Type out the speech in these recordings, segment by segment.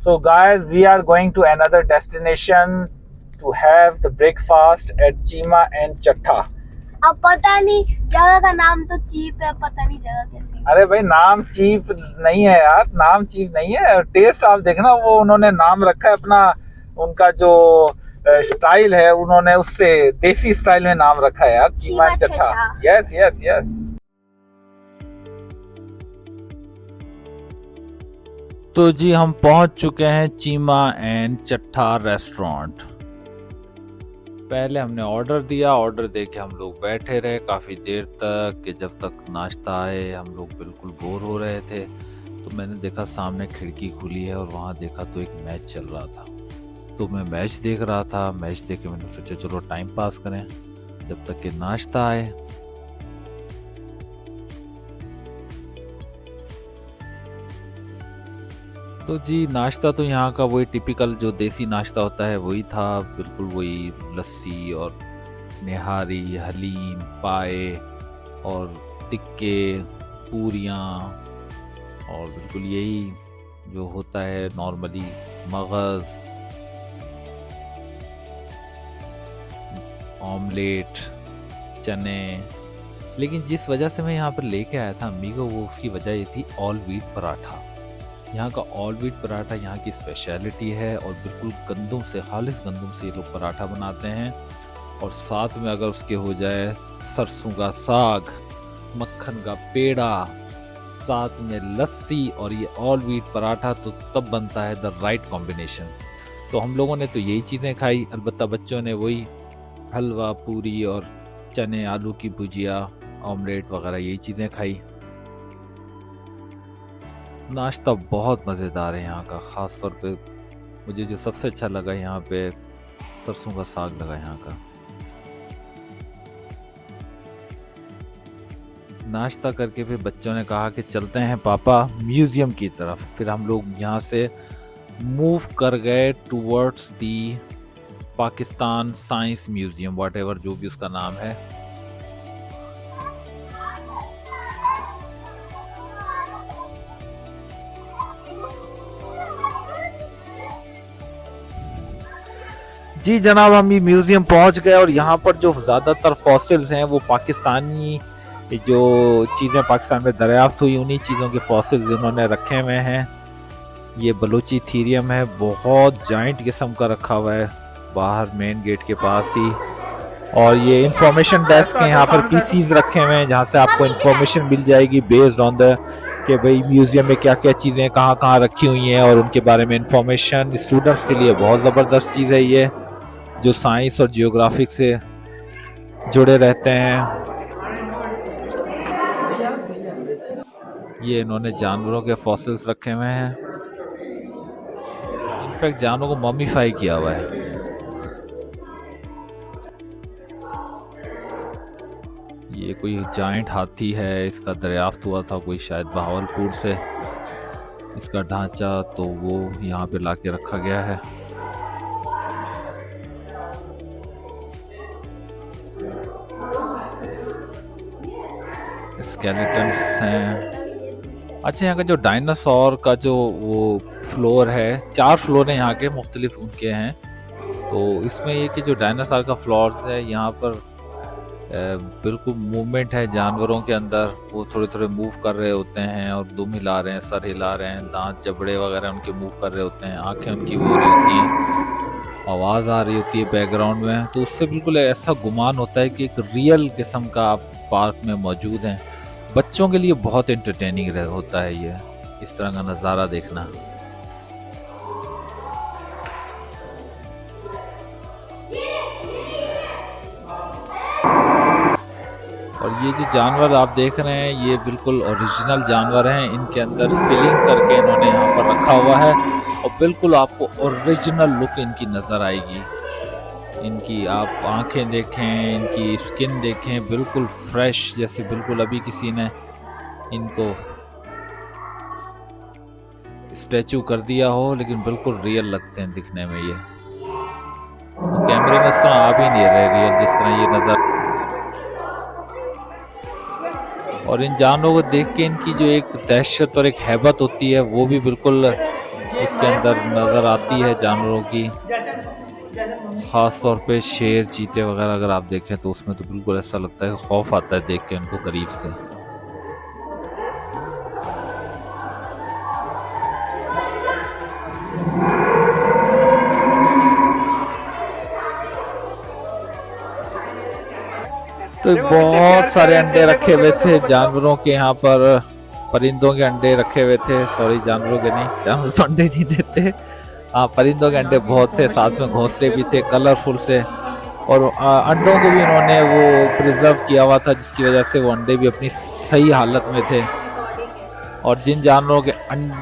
So guys, we are going to another destination to have the breakfast at Chima and Chatta. अब पता नहीं जगह का नाम तो चीप है, पता नहीं जगह कैसी। अरे भाई नाम चीप नहीं है यार, नाम चीप नहीं है। टेस्ट आप देखना, वो उन्होंने नाम रखा है अपना, उनका जो स्टाइल है उन्होंने उससे देसी स्टाइल में नाम रखा है यार, चीमा एंड चट्टा। Yes yes yes. तो जी हम पहुंच चुके हैं चीमा एंड चट्टा रेस्टोरेंट। पहले हमने ऑर्डर दिया, ऑर्डर देके हम लोग बैठे रहे काफ़ी देर तक कि जब तक नाश्ता आए। हम लोग बिल्कुल बोर हो रहे थे, तो मैंने देखा सामने खिड़की खुली है और वहाँ देखा तो एक मैच चल रहा था। तो मैं मैच देख रहा था, मैच देख के मैंने सोचा चलो टाइम पास करें जब तक कि नाश्ता आए। तो जी नाश्ता तो यहाँ का वही टिपिकल जो देसी नाश्ता होता है वही था, बिल्कुल वही लस्सी और निहारी, हलीम, पाए और टिक्के, पूरियाँ और बिल्कुल यही जो होता है नॉर्मली, मगज़, ऑमलेट, चने। लेकिन जिस वजह से मैं यहाँ पर लेके आया था अम्मी को, वो उसकी वजह ये थी ऑल व्हीट पराठा। यहाँ का ऑल व्हीट पराठा यहाँ की स्पेशलिटी है और बिल्कुल गंदम से, खालिस गंदम से ये लोग पराठा बनाते हैं। और साथ में अगर उसके हो जाए सरसों का साग, मक्खन का पेड़ा, साथ में लस्सी और ये ऑल व्हीट पराठा, तो तब बनता है द राइट कॉम्बिनेशन। तो हम लोगों ने तो यही चीज़ें खाई, अलबत्ता बच्चों ने वही हलवा पूरी और चने, आलू की भुजिया, ऑमलेट वगैरह यही चीज़ें खाई। नाश्ता बहुत मज़ेदार है यहाँ का। ख़ास तौर पे मुझे जो सबसे अच्छा लगा यहाँ पे सरसों का साग लगा यहाँ का। नाश्ता करके फिर बच्चों ने कहा कि चलते हैं पापा म्यूज़ियम की तरफ। फिर हम लोग यहाँ से मूव कर गए towards the Pakistan science museum, whatever जो भी उसका नाम है। जी जनाब, हम म्यूज़ियम पहुंच गए और यहाँ पर जो ज़्यादातर फॉसिल्स हैं वो पाकिस्तानी, जो चीज़ें पाकिस्तान में दरियाफ्त हुई उन्हीं चीज़ों के फॉसिल्स इन्होंने रखे हुए हैं। ये बलूची थीरियम है, बहुत जाइंट किस्म का रखा हुआ है बाहर मेन गेट के पास ही। और ये इंफॉर्मेशन डेस्क है, यहाँ पर पीसीज रखे हुए हैं जहाँ से आपको इंफॉर्मेशन मिल जाएगी बेस्ड ऑन द कि भाई म्यूज़ियम में क्या क्या चीज़ें कहाँ कहाँ रखी हुई हैं और उनके बारे में इंफॉर्मेशन। स्टूडेंट्स के लिए बहुत ज़बरदस्त चीज़ है ये, जो साइंस और जियोग्राफिक से जुड़े रहते हैं। ये इन्होंने जानवरों के फॉसिल्स रखे हुए हैं, इनफैक्ट जानवरों को मॉमिफाई किया हुआ है। ये कोई जाइंट हाथी है, इसका दरियाफ्त हुआ था कोई शायद बहावलपुर से, इसका ढांचा, तो वो यहाँ पे लाके रखा गया है। स्केलेटन्स हैं। अच्छा, यहाँ का जो डायनासोर का जो वो फ्लोर है, 4 फ्लोर हैं यहाँ के, मुख्तलिफ उनके हैं। तो इसमें ये कि जो डायनासोर का फ्लोर है यहाँ पर बिल्कुल मूवमेंट है जानवरों के अंदर, वो थोड़े थोड़े मूव कर रहे होते हैं और दुम हिला रहे हैं, सर हिला रहे हैं, दांत जबड़े वगैरह उनके मूव कर रहे होते हैं, आंखें उनकी वो हो रही होती हैं, आवाज़ आ रही होती है बैकग्राउंड में। तो उससे बिल्कुल ऐसा गुमान होता है कि एक रियल किस्म का आप पार्क में मौजूद हैं। बच्चों के लिए बहुत एंटरटेनिंग होता है ये, इस तरह का नज़ारा देखना। और ये जो जानवर आप देख रहे हैं ये बिल्कुल ओरिजिनल जानवर हैं, इनके अंदर फिलिंग करके इन्होंने यहाँ पर रखा हुआ है और बिल्कुल आपको ओरिजिनल लुक इनकी नज़र आएगी। इनकी आप आंखें देखें, इनकी स्किन देखें, बिल्कुल फ्रेश, जैसे बिल्कुल अभी किसी ने इनको स्टैचू कर दिया हो, लेकिन बिल्कुल रियल लगते हैं दिखने में। ये कैमरे में इस तरह आ भी नहीं रहे रियल जिस तरह ये नज़र। और इन जानवरों को देख के इनकी जो एक दहशत और एक हैबत होती है वो भी बिल्कुल इस इसके अंदर नज़र आती है जानवरों की, ख़ास तौर पे शेर, चीते वगैरह अगर आप देखें तो उसमें तो बिल्कुल ऐसा लगता है कि खौफ आता है देख के उनको करीब से। तो बहुत सारे अंडे रखे हुए थे जानवरों के, यहाँ पर परिंदों के अंडे रखे हुए थे, सॉरी जानवरों के नहीं, जानवर तो अंडे नहीं देते। हाँ, परिंदों के अंडे बहुत थे, साथ में घोंसले भी थे कलरफुल से, और अंडों को भी उन्होंने वो प्रिजर्व किया हुआ था जिसकी वजह से वो अंडे भी अपनी सही हालत में थे। और जिन जानवरों के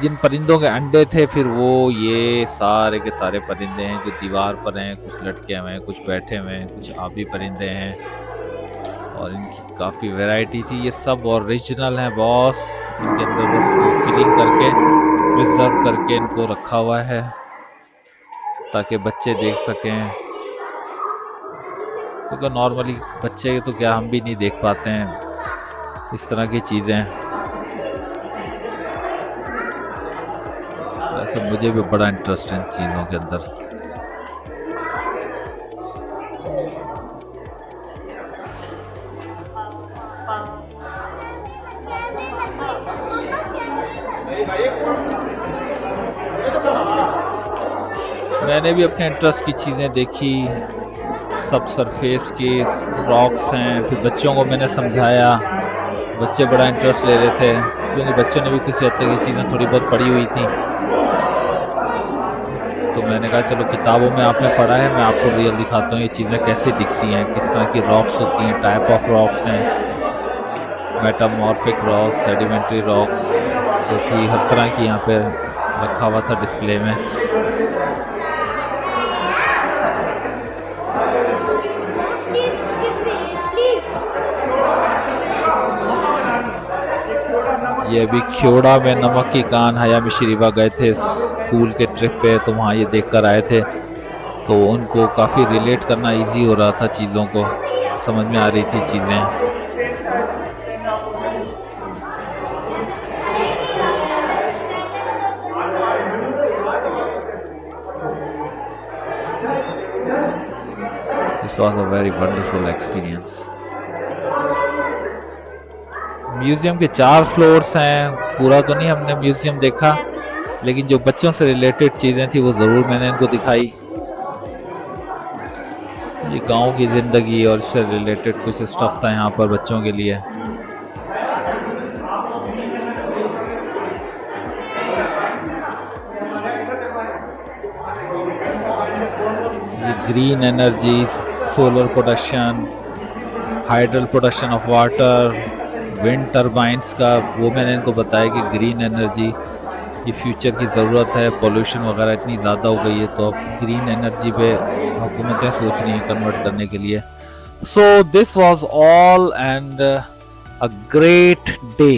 जिन परिंदों के अंडे थे फिर वो ये सारे के सारे परिंदे हैं जो दीवार पर हैं, कुछ लटके हुए हैं, कुछ बैठे हुए हैं, कुछ आबी परिंदे हैं, और इनकी काफ़ी वैरायटी थी। ये सब ओरिजिनल हैं बॉस, इनके अंदर बस फिलिंग करके प्रिजर्व करके इनको रखा हुआ है ताकि बच्चे देख सकें, क्योंकि नॉर्मली बच्चे तो क्या हम भी नहीं देख पाते हैं इस तरह की चीज़ें। वैसे मुझे भी बड़ा इंटरेस्ट है इन चीज़ों के अंदर। मैंने भी अपने इंटरेस्ट की चीज़ें देखी, सब सरफेस के रॉक्स हैं, फिर बच्चों को मैंने समझाया, बच्चे बड़ा इंटरेस्ट ले रहे थे क्योंकि बच्चों ने भी किसी हद तक ये चीज़ें थोड़ी बहुत पढ़ी हुई थी। तो मैंने कहा चलो किताबों में आपने पढ़ा है, मैं आपको रियल दिखाता हूँ ये चीज़ें कैसे दिखती हैं, किस तरह की रॉक्स होती हैं, टाइप ऑफ रॉक्स हैं, मेटामॉर्फिक रॉक्स, सेडिमेंट्री रॉक्स जो थी, हर तरह की यहाँ पे रखा हुआ था डिस्प्ले में। ये अभी ख्योड़ा में नमक की कान हयामी शरीफा गए थे स्कूल के ट्रिप पे, तो वहाँ ये देख कर आए थे, तो उनको काफ़ी रिलेट करना इजी हो रहा था, चीज़ों को समझ में आ रही थी चीज़ें। This was a very wonderful experience. Museum के 4 फ्लोर्स हैं, पूरा तो नहीं हमने म्यूजियम देखा, लेकिन जो बच्चों से रिलेटेड चीज़ें थी वो ज़रूर मैंने इनको दिखाई। ये गांव की ज़िंदगी और इससे रिलेटेड कुछ स्टफ था यहाँ पर बच्चों के लिए। ये green energy, solar production, hydel production of water, wind turbines का वो मैंने इनको बताया कि ग्रीन एनर्जी ये फ्यूचर की ज़रूरत है, पोल्यूशन वगैरह इतनी ज़्यादा हो गई है, तो अब ग्रीन एनर्जी पे हुकूमतें सोच रही हैं कन्वर्ट करने के लिए। So this was all and a great day.